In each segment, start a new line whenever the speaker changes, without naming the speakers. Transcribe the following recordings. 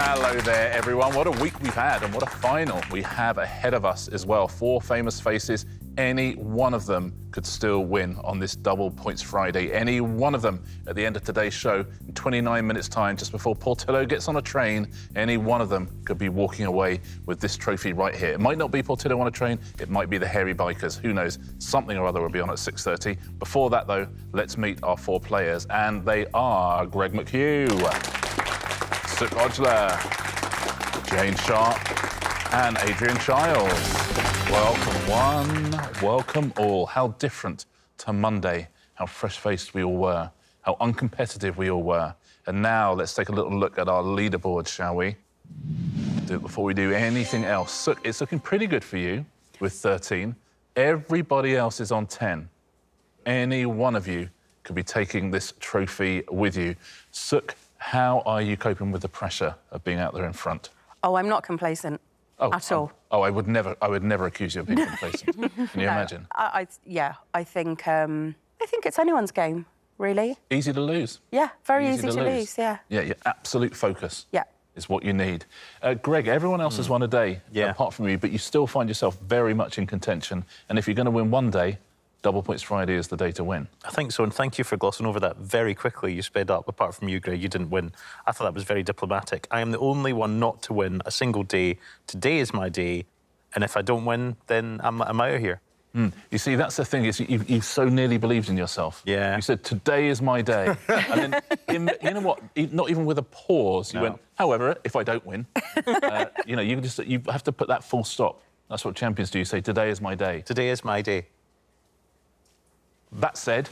Hello there, everyone. What a week we've had and what a final we have ahead of us as well. 4 famous faces. Any one of them could still win on this Double Points Friday. Any one of them at the end of today's show, in 29 minutes' time, just before Portillo gets on a train, any one of them could be walking away with this trophy right here. It might not be Portillo on a train, it might be the Hairy Bikers. Who knows? Something or other will be on at 6:30. Before that, though, let's meet our 4 players, and they are Greg McHugh, Sukh Ojla, Jayne Sharp, and Adrian Chiles. Welcome one, welcome all. How different to Monday, how fresh-faced we all were, how uncompetitive we all were. And now let's take a little look at our leaderboard, shall we? Do it before we do anything else. Sukh, it's looking pretty good for you with 13. Everybody else is on 10. Any one of you could be taking this trophy with you. Sukh, how are you coping with the pressure of being out there in front?
Oh, I'm not complacent at all.
I would never accuse you of being complacent. Can you imagine?
I think it's anyone's game, really.
Easy to lose.
Yeah, very easy to lose, yeah.
Yeah, your absolute focus.
Yeah.
Is what you need. Greg, everyone else has won a day, apart from you, but you still find yourself very much in contention. And if you're going to win one day, Double Points Friday is the day to win.
I think so, and thank you for glossing over that very quickly. You sped up. Apart from you, Greg, you didn't win. I thought that was very diplomatic. I am the only one not to win a single day. Today is my day, and if I don't win, then I'm out of here.
You see, that's the thing, is you so nearly believed in yourself.
Yeah.
You said, today is my day. And then, you know what, not even with a pause, you went, however, if I don't win, you know, you have to put that full stop. That's what champions do. You say, today is my day.
Today is my day.
That said,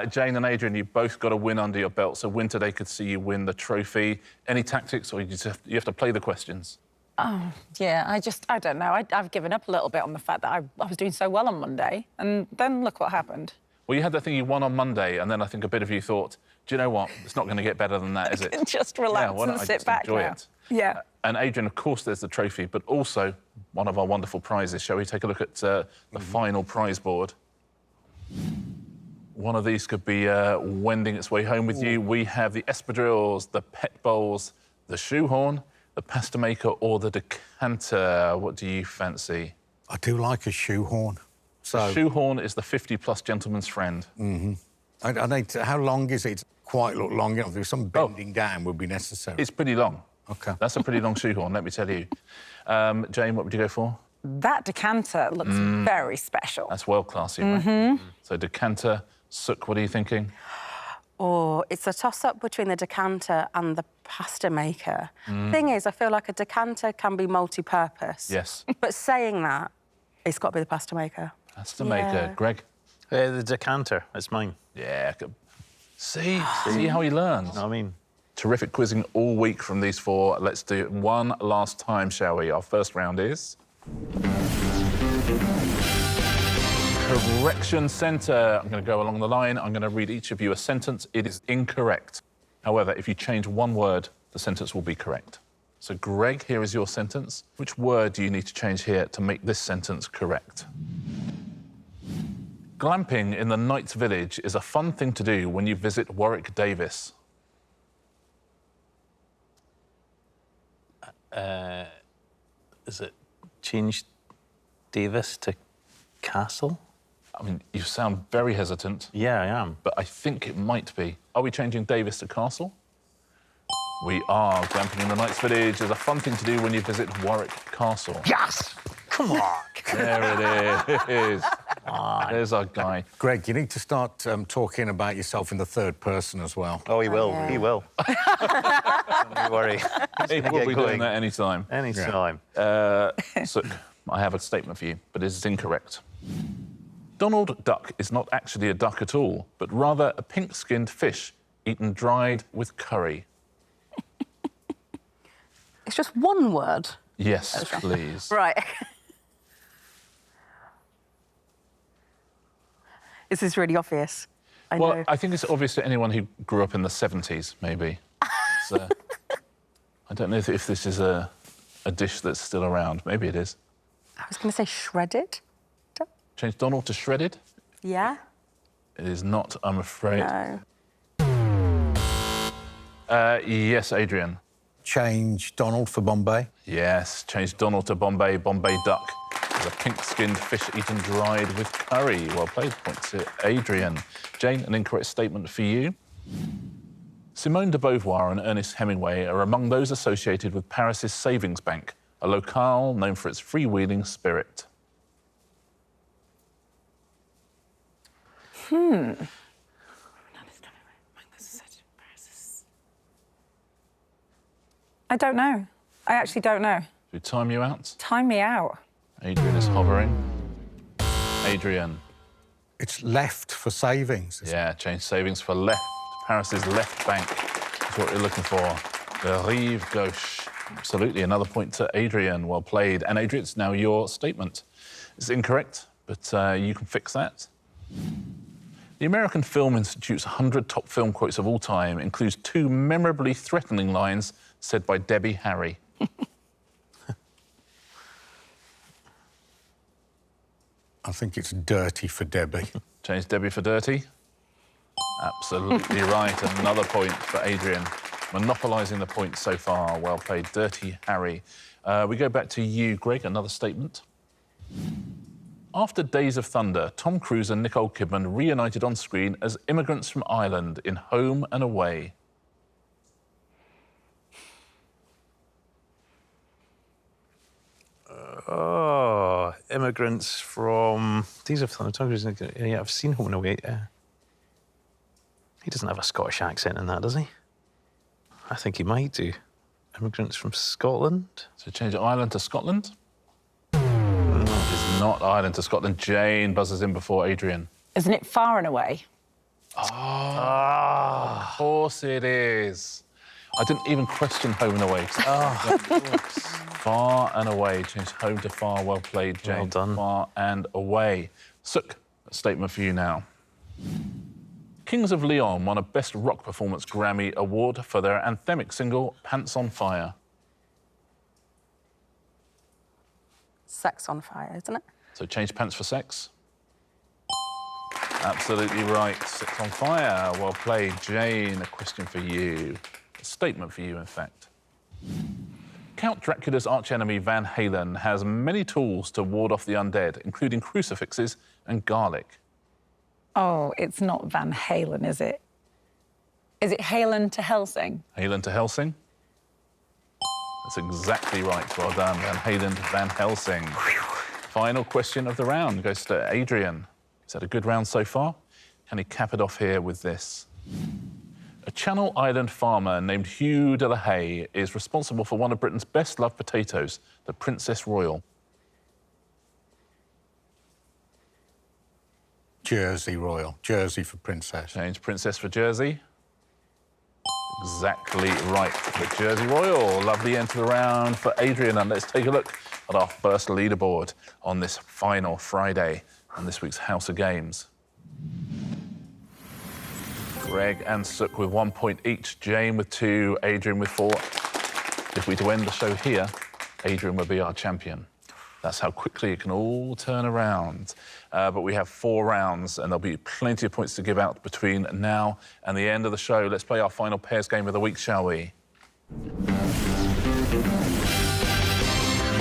Jayne and Adrian, you both got a win under your belt, so win today could see you win the trophy. Any tactics, or you have to play the questions?
Oh, yeah, I don't know. I've given up a little bit on the fact that I was doing so well on Monday, and then look what happened.
Well, you had that thing you won on Monday, and then I think a bit of you thought, do you know what? It's not going to get better than that, is it?
Just relax and sit back
enjoy
now.
it.
Yeah.
And Adrian, of course, there's the trophy, but also one of our wonderful prizes. Shall we take a look at the final prize board? One of these could be wending its way home with you. We have the espadrilles, the pet bowls, the shoehorn, the pasta maker, or the decanter. What do you fancy?
I do like a shoehorn. So
The shoehorn is the 50-plus gentleman's friend.
I need to, how long is it? It's quite look long enough. There's some bending down would be necessary.
It's pretty long.
OK.
That's a pretty long shoehorn, let me tell you. Jayne, what would you go for?
That decanter looks very special.
That's world classy, right? So decanter. Sukh, what are you thinking?
Oh, it's a toss-up between the decanter and the pasta maker. Thing is, I feel like a decanter can be multi-purpose.
Yes.
But saying that, it's got to be the pasta maker.
Pasta maker. Greg?
The decanter, it's mine.
Yeah. See how he learns.
I mean...
Terrific quizzing all week from these 4. Let's do it one last time, shall we? Our first round is... Correction centre. I'm going to go along the line. I'm going to read each of you a sentence. It is incorrect. However, if you change one word, the sentence will be correct. So, Greg, here is your sentence. Which word do you need to change here to make this sentence correct? Glamping in the Knights Village is a fun thing to do when you visit Warwick Davis.
Is it changed Davis to Castle?
I mean, you sound very hesitant.
Yeah, I am.
But I think it might be. Are we changing Davis to Castle? We are. Glamping in the Knights Village is a fun thing to do when you visit Warwick Castle.
Yes! Come on!
There it is. There's our guy.
Greg, you need to start talking about yourself in the third person as well.
Oh, he will. He will. Don't you worry.
He will be doing that any time.
Any time.
So, I have a statement for you, but it is incorrect. Donald Duck is not actually a duck at all, but rather a pink-skinned fish eaten dried with curry.
It's just one word.
Yes, please.
Right. This is really obvious. I know.
I think it's obvious to anyone who grew up in the 70s, maybe. I don't know if this is a dish that's still around. Maybe it is.
I was going to say shredded.
Change Donald to shredded?
Yeah.
It is not, I'm afraid.
No.
Yes, Adrian.
Change Donald for Bombay.
Yes, change Donald to Bombay. Bombay duck is a pink-skinned fish eaten dried with curry. Well played. Point to Adrian. Jayne, an incorrect statement for you. Simone de Beauvoir and Ernest Hemingway are among those associated with Paris's Savings Bank, a locale known for its freewheeling spirit.
I don't know. I actually don't know.
Should we time you out?
Time me out.
Adrian is hovering. Adrian.
It's left for savings.
Yeah, change savings for left. Paris's left bank is what you're looking for. The rive gauche. Absolutely, another point to Adrian. Well played. And Adrian, it's now your statement. It's incorrect, but you can fix that. The American Film Institute's 100 top film quotes of all time includes 2 memorably threatening lines said by Debbie Harry.
I think it's dirty for Debbie.
Change Debbie for dirty. Absolutely right. Another point for Adrian. Monopolising the points so far. Well played, Dirty Harry. We go back to you, Greg. Another statement. After Days of Thunder, Tom Cruise and Nicole Kidman reunited on screen as immigrants from Ireland in Home and Away.
Oh, immigrants from Days of Thunder. Tom Cruise, yeah, I've seen Home and Away. He doesn't have a Scottish accent in that, does he? I think he might do. Immigrants from Scotland.
So change Ireland to Scotland. It's not Ireland to Scotland. Jayne buzzes in before Adrian.
Isn't it Far and Away?
Of course it is. I didn't even question Home and Away. Far and Away. Change home to far. Well played, Jayne.
Well done.
Far and Away. Sukh, a statement for you now. Kings of Leon won a Best Rock Performance Grammy Award for their anthemic single, Pants on Fire.
Sex on Fire, isn't it?
So change pants for sex. Absolutely right. Sex on Fire. Well played, Jayne. A question for you. A statement for you, in fact. Count Dracula's archenemy Van Halen has many tools to ward off the undead, including crucifixes and garlic.
Oh, it's not Van Halen, is it? Is it Halen to Helsing?
Halen to Helsing? That's exactly right. Well done, Van Halen to Van Helsing. Final question of the round goes to Adrian. He's had a good round so far. Can he cap it off here with this? A Channel Island farmer named Hugh de la Haye is responsible for one of Britain's best-loved potatoes, the Princess Royal.
Jersey Royal. Jersey for Princess.
Change Princess for Jersey. Exactly right. The Jersey Royal. Lovely end to the round for Adrian. And let's take a look at our first leaderboard on this final Friday on this week's House of Games. Greg and Sukh with 1 point each, Jayne with 2, Adrian with 4. If we to end the show here, Adrian will be our champion. That's how quickly it can all turn around. But we have 4 rounds, and there'll be plenty of points to give out between now and the end of the show. Let's play our final pairs game of the week, shall we?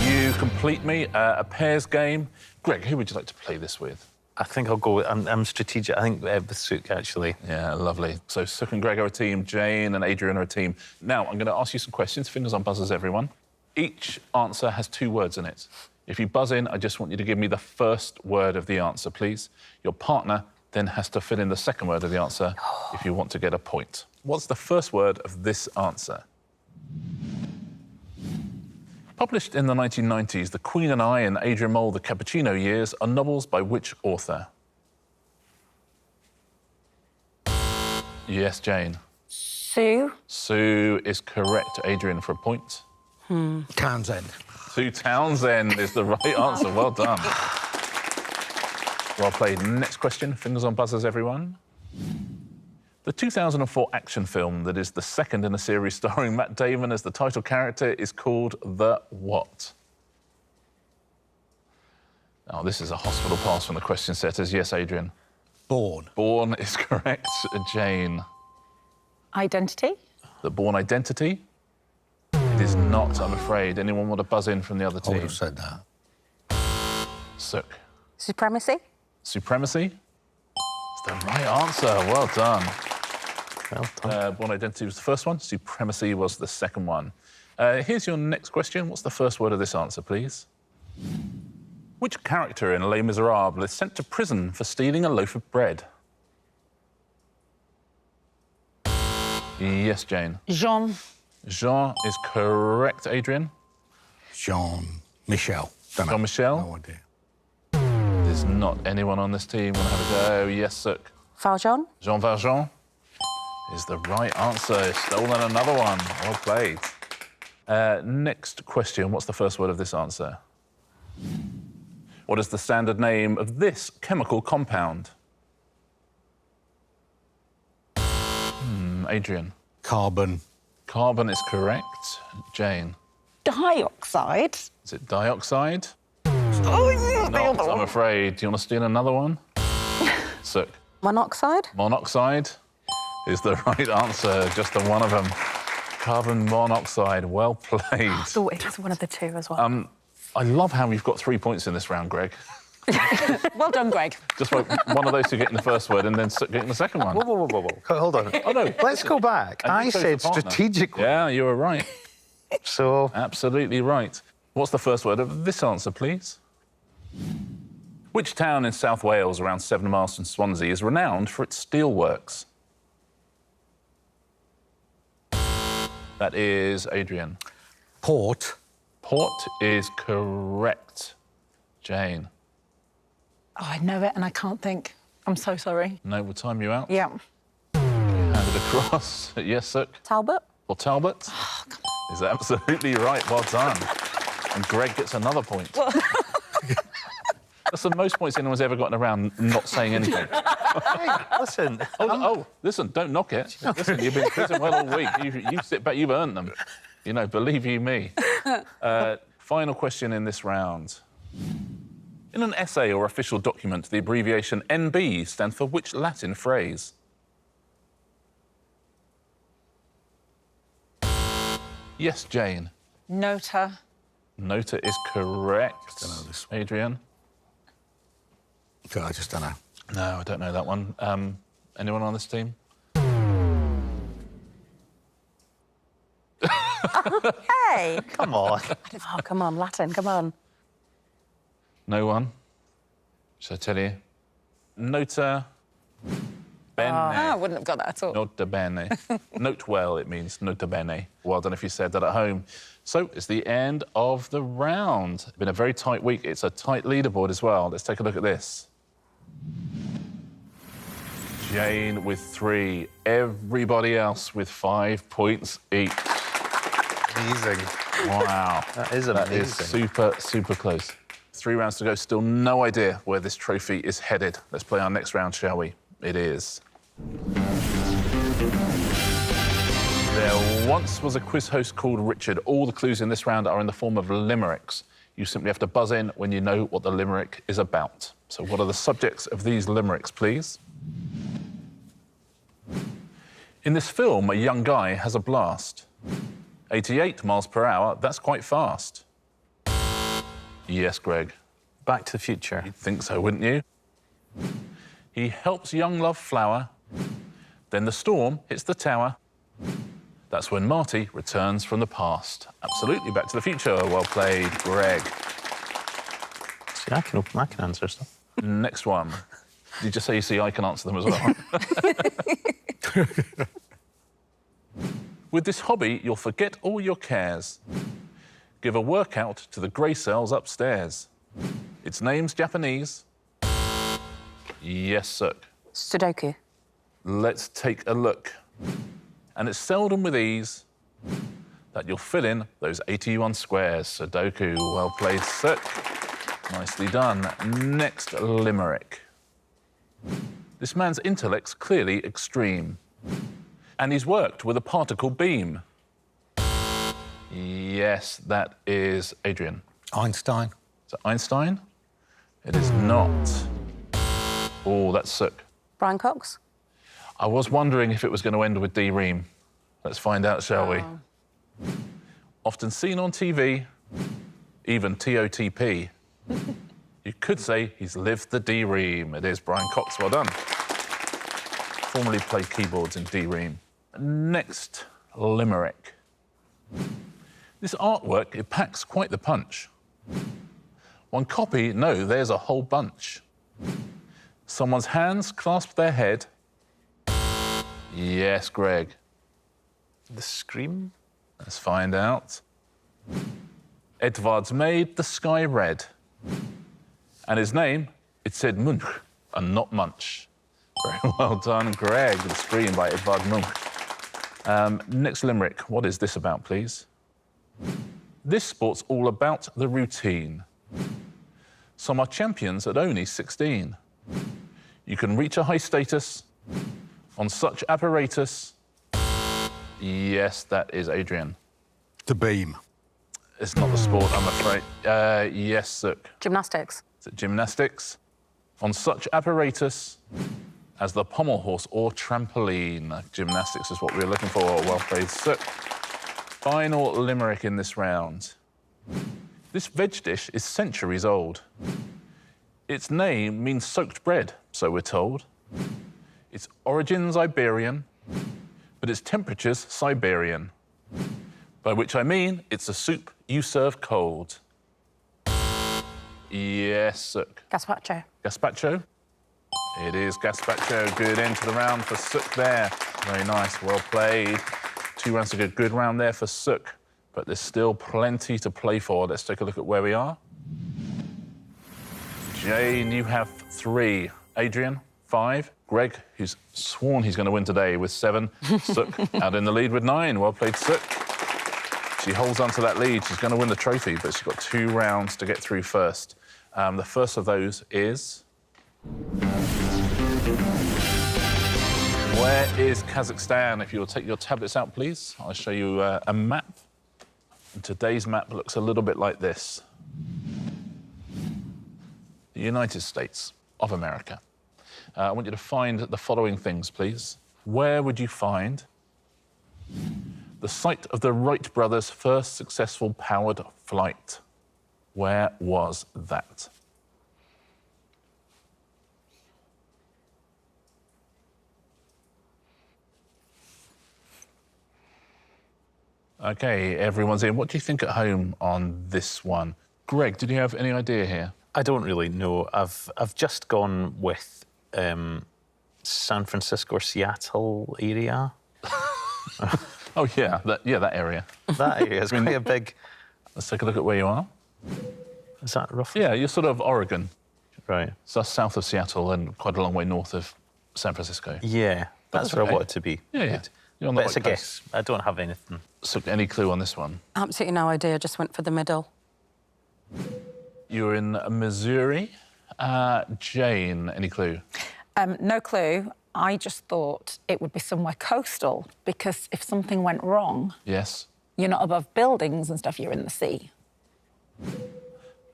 You complete me, a pairs game. Greg, who would you like to play this with?
I think I'll go with... I'm strategic. I think with Sukh, actually.
Yeah, lovely. So Sukh and Greg are a team, Jayne and Adrian are a team. Now, I'm going to ask you some questions. Fingers on buzzers, everyone. Each answer has 2 words in it. If you buzz in, I just want you to give me the first word of the answer, please. Your partner then has to fill in the second word of the answer if you want to get a point. What's the first word of this answer? Published in the 1990s, The Queen and I and Adrian Mole, The Cappuccino Years are novels by which author? Yes, Jayne.
Sue?
Sue is correct. Adrian for a point.
Townsend.
Sue Townsend is the right answer. Well done. Well played. Next question. Fingers on buzzers, everyone. The 2004 action film that is the second in a series starring Matt Damon as the title character is called The What? Oh, this is a hospital pass from the question setters. Yes, Adrian.
Born.
Born is correct. Jayne.
Identity?
The Born Identity? It is not, I'm afraid. Anyone want to buzz in from the other
I
team?
would have said that.
Sukh.
Supremacy?
Supremacy? It's the right answer. Well done.
Well done.
Born Identity was the first one. Supremacy was the second one. Here's your next question. What's the first word of this answer, please? Which character in Les Miserables is sent to prison for stealing a loaf of bread? Yes, Jane.
Jean.
Jean is correct, Adrian.
Jean-Michel. Don't know.
Jean-Michel?
No idea.
There's not anyone on this team. Want to have a go? Yes, Sukh.
Valjean?
Jean Valjean is the right answer. Stolen another one. Well played. Next question. What's the first word of this answer? What is the standard name of this chemical compound? Adrian.
Carbon.
Carbon is correct. Jane.
Dioxide.
Is it dioxide?
Oh, yeah, the
Not,
other
I'm
one.
afraid. Do you want to steal another one? Sukh.
Monoxide?
Monoxide is the right answer. Just the one of them. Carbon monoxide. Well played.
Oh, it was one of the two as well.
I love how we've got 3 points in this round, Greg.
Well done, Greg.
Just like one of those two getting the first word and then getting the second one.
Whoa. Hold on.
Oh, no.
Let's go back.
And you
I
chose
said
the partner.
strategically.
Yeah, you were right.
So,
Absolutely right. What's the first word of this answer, please? Which town in South Wales, around 7 miles from Swansea, is renowned for its steelworks? That is Adrian.
Port.
Port is correct. Jane.
Oh, I know it and I can't think. I'm so sorry.
No, we'll time you out.
Yeah.
Hand it across. Yes, Sukh.
Talbot?
Or Talbot. Is absolutely right. Well done. And Greg gets another point. That's the most points anyone's ever gotten around not saying anything.
hey, listen.
Listen, don't knock it. Listen, you've been quizzing well all week. You sit back, you've earned them. You know, believe you me. Final question in this round. In an essay or official document, the abbreviation NB stands for which Latin phrase? Yes, Jane.
Nota.
Nota is correct.
Don't know this one.
Adrian?
I just don't know.
No, I don't know that one. Anyone on this team?
Hey!
Come on.
Oh, come on, Latin, come on.
No one? Shall I tell you? Nota bene.
I wouldn't have got that at all.
Nota bene. Note well, it means nota bene. Well done if you said that at home. So it's the end of the round. It's been a very tight week. It's a tight leaderboard as well. Let's take a look at this. Jane with 3. Everybody else with 5 points each.
Amazing.
Wow.
That is amazing.
That is super, super close. 3 rounds to go. Still no idea where this trophy is headed. Let's play our next round, shall we? It is. There once was a quiz host called Richard. All the clues in this round are in the form of limericks. You simply have to buzz in when you know what the limerick is about. So what are the subjects of these limericks, please? In this film, a young guy has a blast. 88 miles per hour, that's quite fast. Yes, Greg.
Back to the Future.
You'd think so, wouldn't you? He helps young love flower. Then the storm hits the tower. That's when Marty returns from the past. Absolutely, Back to the Future. Well played, Greg.
See, I can answer stuff.
Next one. Did you just say you see I can answer them as well? With this hobby, you'll forget all your cares. Give a workout to the grey cells upstairs. Its name's Japanese. Yes, Sukh.
Sudoku.
Let's take a look. And it's seldom with ease that you'll fill in those 81 squares. Sudoku, well played, Sukh. Nicely done. Next limerick. This man's intellect's clearly extreme. And he's worked with a particle beam. Yes, that is Adrian.
Einstein.
Is it Einstein? It is not. Oh, that's Sukh.
Brian Cox.
I was wondering if it was going to end with D. Ream. Let's find out, shall we? Often seen on TV, even TOTP. You could say he's lived the D-Ream. It is Brian Cox, well done. Formerly played keyboards in D-Ream. Next, limerick. This artwork, it packs quite the punch. One copy, no, there's a whole bunch. Someone's hands clasp their head. Yes, Greg.
The Scream?
Let's find out. Edvard's made the sky red. And his name, it said Munch and not Munch. Very well done, Greg. The Scream by Edvard Munch. Next limerick. What is this about, please? This sport's all about the routine. Some are champions at only 16. You can reach a high status on such apparatus. Yes, that is Adrian.
The beam.
It's not the sport, I'm afraid. Yes, Sukh.
Gymnastics.
Is it gymnastics? On such apparatus as the pommel horse or trampoline. Gymnastics is what we're looking for. Well played, Sukh. Final limerick in this round. This veg dish is centuries old. Its name means soaked bread, so we're told. Its origins Iberian, but its temperature's Siberian. By which I mean it's a soup you serve cold. Yes, Sukh.
Gazpacho.
Gazpacho? It is gazpacho. Good end to the round for Sukh there. Very nice, well played. 2 rounds to go. Good round there for Sukh, but there's still plenty to play for. Let's take a look at where we are. Jayne, you have 3. Adrian, 5. Greg, who's sworn he's going to win today, with 7. Sukh out in the lead with 9. Well played, Sukh. She holds on to that lead. She's going to win the trophy, but she's got 2 rounds to get through first. The first of those is... Where is Kazakhstan? If you'll take your tablets out, please. I'll show you a map. And today's map looks a little bit like this. The United States of America. I want you to find the following things, please. Where would you find the site of the Wright brothers' first successful powered flight? Where was that? OK, everyone's in. What do you think at home on this one? Greg, did you have any idea here?
I don't really know. I've just gone with San Francisco or Seattle area.
Oh, yeah, that area.
That area is quite a big...
Let's take a look at where you are.
Is that roughly?
Yeah, you're sort of Oregon.
Right.
So that's south of Seattle and quite a long way north of San Francisco.
Yeah, that's where
okay.
I wanted to be.
Yeah, yeah. You're on the
But it's a
right place.
guess. I don't have anything.
So, any clue on this one?
Absolutely no idea. Just went for the middle.
You're in Missouri. Jayne, any clue?
No clue. I just thought it would be somewhere coastal because if something went wrong,
Yes.
you're not above buildings and stuff, you're in the sea.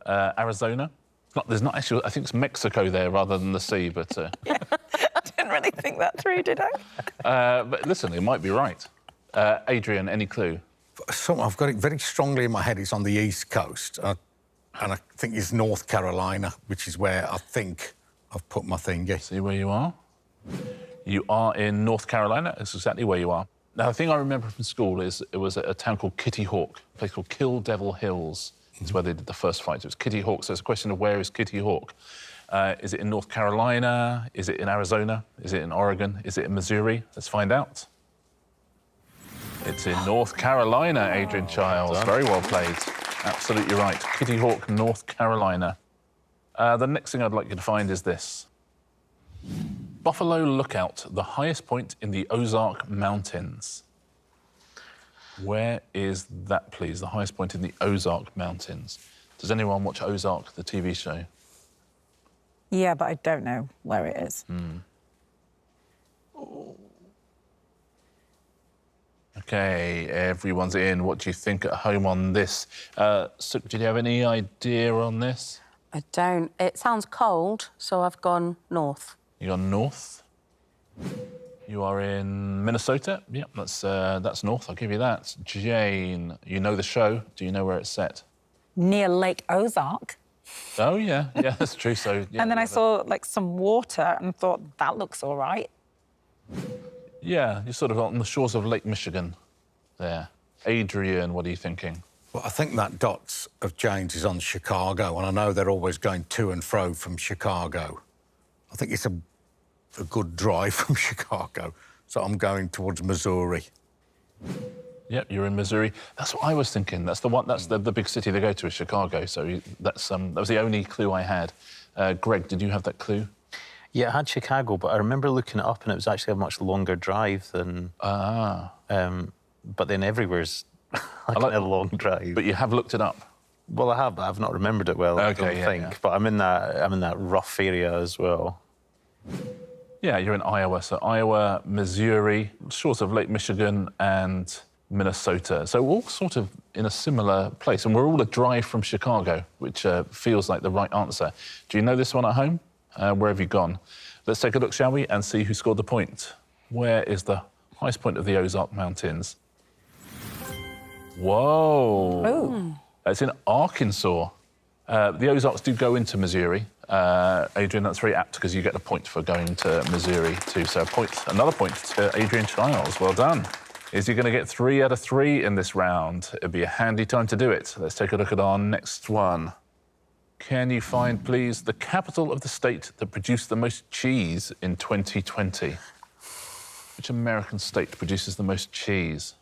Arizona? There's not actually... I think it's Mexico there rather than the sea, but...
I didn't really think that through, did I?
But listen, it might be right. Adrian, any clue?
So I've got it very strongly in my head. It's on the East Coast. And I think it's North Carolina, which is where I think I've put my thingy.
See where you are? You are in North Carolina. That's exactly where you are. Now, the thing I remember from school is it was a town called Kitty Hawk, a place called Kill Devil Hills. It's where they did the first fight. It was Kitty Hawk, so it's a question of where is Kitty Hawk? Is it in North Carolina? Is it in Arizona? Is it in Oregon? Is it in Missouri? Let's find out. It's in North Carolina, Adrian Chiles. Very well played. Absolutely right. Kitty Hawk, North Carolina. The next thing I'd like you to find is this. Buffalo Lookout, the highest point in the Ozark Mountains. Where is that, please? The highest point in the Ozark Mountains. Does anyone watch Ozark, the TV show?
Yeah, but I don't know where it is.
OK, everyone's in. What do you think at home on this? Sukh, did you have any idea on this?
I don't. It sounds cold, so I've gone north.
You gone north? You are in Minnesota. Yep, that's north. I'll give you that. Jayne, you know the show. Do you know where it's set?
Near Lake Ozark.
Oh, yeah. Yeah, that's true. So, yeah,
And then I saw, like, some water and thought, that looks all right.
Yeah, you're sort of on the shores of Lake Michigan there. Adrian, what are you thinking?
Well, I think that dots of Jayne's is on Chicago, and I know they're always going to and fro from Chicago. I think it's a good drive from Chicago, so I'm going towards Missouri.
Yep, you're in Missouri. That's what I was thinking. That's the one. That's the big city they go to is Chicago. So that was the only clue I had. Greg, did you have that clue?
Yeah, I had Chicago, but I remember looking it up and it was actually a much longer drive than... but then everywhere's like a long drive.
But you have looked it up?
Well, I have, but I've not remembered it well,
Okay,
I don't think.
Yeah.
But I'm in that rough area as well.
Yeah, you're in Iowa. So Iowa, Missouri, shores of Lake Michigan and Minnesota. So all sort of in a similar place. And we're all a drive from Chicago, which feels like the right answer. Do you know this one at home? Where have you gone? Let's take a look, shall we, and see who scored the point. Where is the highest point of the Ozark Mountains? Whoa.
Oh.
It's in Arkansas. The Ozarks do go into Missouri. Adrian, that's very apt because you get a point for going to Missouri too. So another point to Adrian Chiles. Well done. Is he going to get 3 out of 3 in this round? It'd be a handy time to do it. Let's take a look at our next one. Can you find, please, the capital of the state that produced the most cheese in 2020? Which American state produces the most cheese?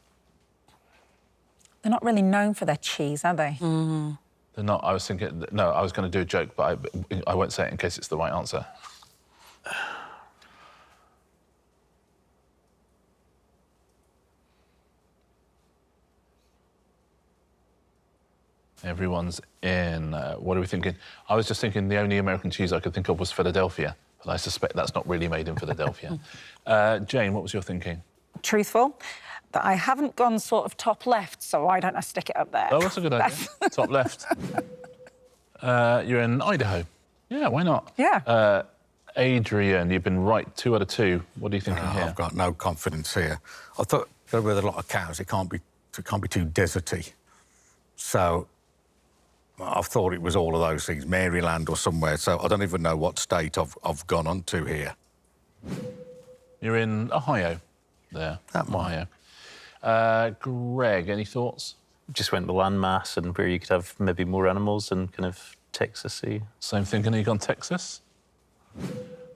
They're not really known for their cheese, are they?
Mm.
They're not. I was thinking... No, I was going to do a joke, but I won't say it in case it's the right answer. Everyone's in. What are we thinking? I was just thinking the only American cheese I could think of was Philadelphia, but I suspect that's not really made in Philadelphia. Jayne, what was your thinking?
Truthful, that I haven't gone sort of top left, so why don't I stick it up there?
Oh, that's a good idea. Top left. You're in Idaho. Yeah, why not?
Yeah.
Adrian, you've been right 2 out of 2. What are you thinking here?
I've got no confidence here. I thought, with a lot of cows, it can't be too deserty. So I thought it was all of those things, Maryland or somewhere. So I don't even know what state I've gone on to here.
You're in Ohio. There.
That might.
Ohio. Greg, any thoughts?
Just went the landmass and where you could have maybe more animals and kind of Texas-y.
Same thinking. Are you gone Texas?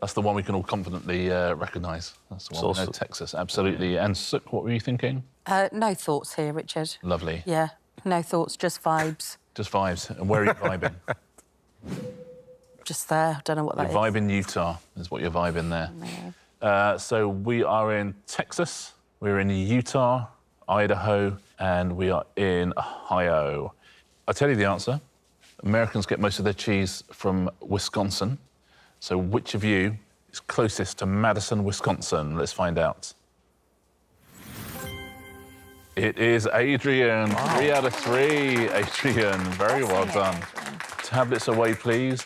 That's the one we can all confidently recognise. That's the one we know, Texas, absolutely. And Sukh, what were you thinking?
No thoughts here, Richard.
Lovely.
Yeah, no thoughts, just vibes.
Just vibes. And where are you vibing?
Just there. I don't know what that is.
You're vibing Utah is what you're vibing there. So we are in Texas, we're in Utah, Idaho, and we are in Ohio. I'll tell you the answer. Americans get most of their cheese from Wisconsin. So which of you is closest to Madison, Wisconsin? Let's find out. It is Adrian. Wow. 3 out of 3, Adrian. Very well done. Tablets away, please.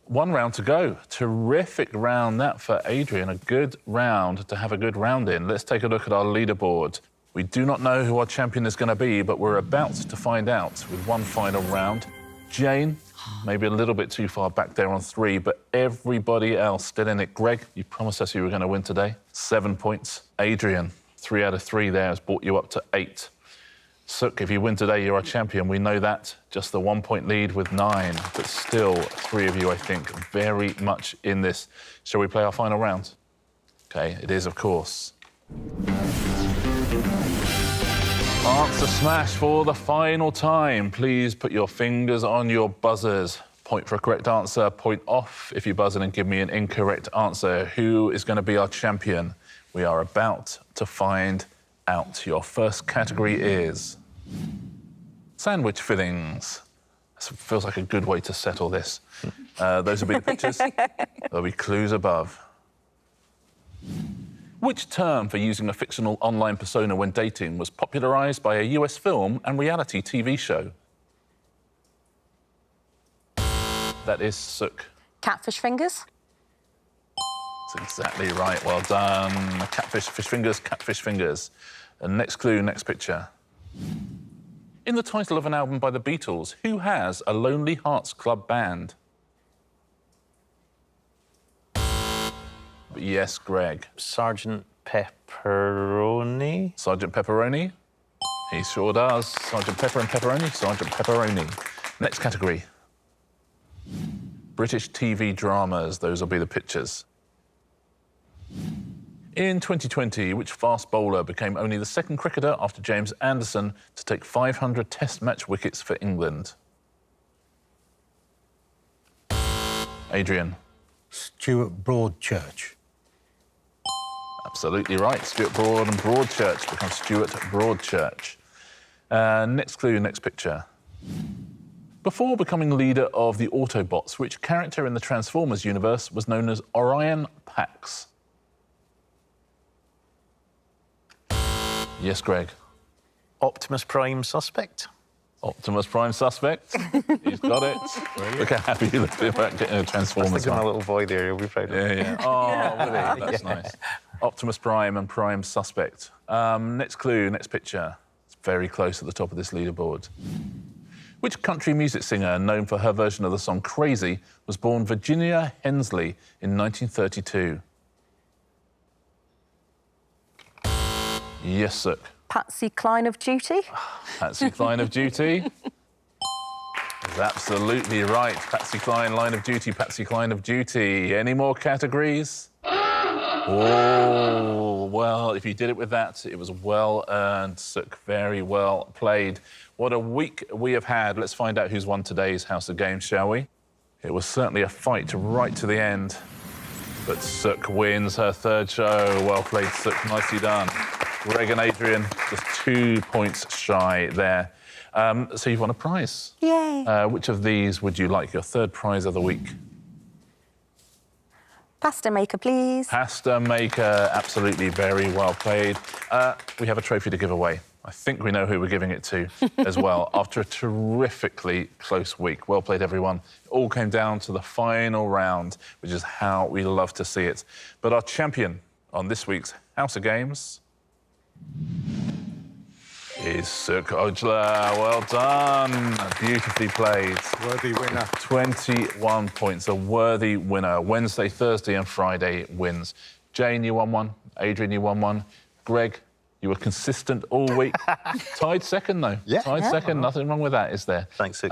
1 round to go. Terrific round that for Adrian. A good round to have a good round in. Let's take a look at our leaderboard. We do not know who our champion is going to be, but we're about to find out with 1 final round. Jayne, maybe a little bit too far back there on 3, but everybody else still in it. Greg, you promised us you were going to win today. 7 points. Adrian, 3 out of 3 there has brought you up to 8. Sukh, if you win today, you're our champion. We know that. Just the 1 point lead with 9, but still 3 of you, I think, very much in this. Shall we play our final round? OK, it is, of course. Answer smash for the final time. Please put your fingers on your buzzers. Point for a correct answer, point off if you buzz in and give me an incorrect answer. Who is going to be our champion? We are about to find out. Your first category is sandwich fillings. This feels like a good way to settle this. Those will be the pictures. There'll be clues above. Which term for using a fictional online persona when dating was popularised by a US film and reality TV show? That is Sukh.
Catfish fingers?
That's exactly right. Well done. Catfish, fish fingers, catfish fingers. And next clue, next picture. In the title of an album by the Beatles, who has a Lonely Hearts Club Band? Yes, Greg.
Sergeant Pepperoni.
Sergeant Pepperoni? He sure does. Sergeant Pepper and Pepperoni, Sergeant Pepperoni. Next category. British TV dramas, those will be the pictures. In 2020, which fast bowler became only the second cricketer after James Anderson to take 500 Test match wickets for England? Adrian.
Stuart Broadchurch.
Absolutely right. Stuart Broad and Broadchurch becomes Stuart Broadchurch. Next clue, next picture. Before becoming leader of the Autobots, which character in the Transformers universe was known as Orion Pax? Yes, Greg.
Optimus Prime suspect.
Optimus Prime suspect. He's got it. Look how happy he looks about getting a Transformers
My
one.
little boy there, he'll be proud of me.
Yeah. Oh, really? That's nice. Optimus Prime and Prime suspect. Next clue, next picture. It's very close at the top of this leaderboard. Which country music singer, known for her version of the song Crazy, was born Virginia Hensley in 1932? Yes, Sukh.
Patsy Cline of Duty.
Patsy Cline of Duty. Is absolutely right. Patsy Cline, Line of Duty, Patsy Cline of Duty. Any more categories? Oh, well, if you did it with that, it was well earned, Sukh. Very well played. What a week we have had. Let's find out who's won today's House of Games, shall we? It was certainly a fight right to the end. But Sukh wins her third show. Well played, Sukh. Nicely done. Greg and Adrian, just 2 points shy there. So you've won a prize.
Yay.
Which of these would you like, your third prize of the week?
Pasta maker, please.
Pasta maker, absolutely, very well played. We have a trophy to give away. I think we know who we're giving it to as well, after a terrifically close week. Well played, everyone. It all came down to the final round, which is how we love to see it. But our champion on this week's House of Games is Sukh Ojla. Well done. Beautifully played.
Worthy winner.
21 points. A worthy winner. Wednesday, Thursday and Friday wins. Jayne, you won one. Adrian, you won one. Greg, you were consistent all week. Tied second, though.
Yeah.
Tied second. Nothing wrong with that, is there?
Thanks, Sukh.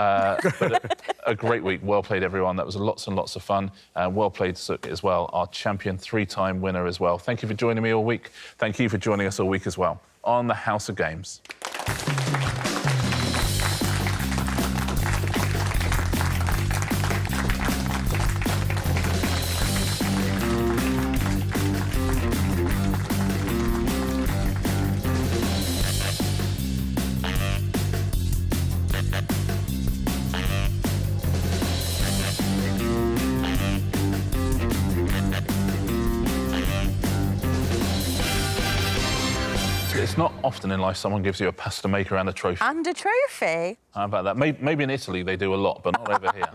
But a great week. Well played, everyone. That was lots and lots of fun. Well played, Sukh, as well. Our champion, three-time winner as well. Thank you for joining me all week. Thank you for joining us all week as well on the House of Games. It's not often in life someone gives you a pasta maker and a trophy.
And a trophy.
How about that? Maybe in Italy they do a lot, but not over here.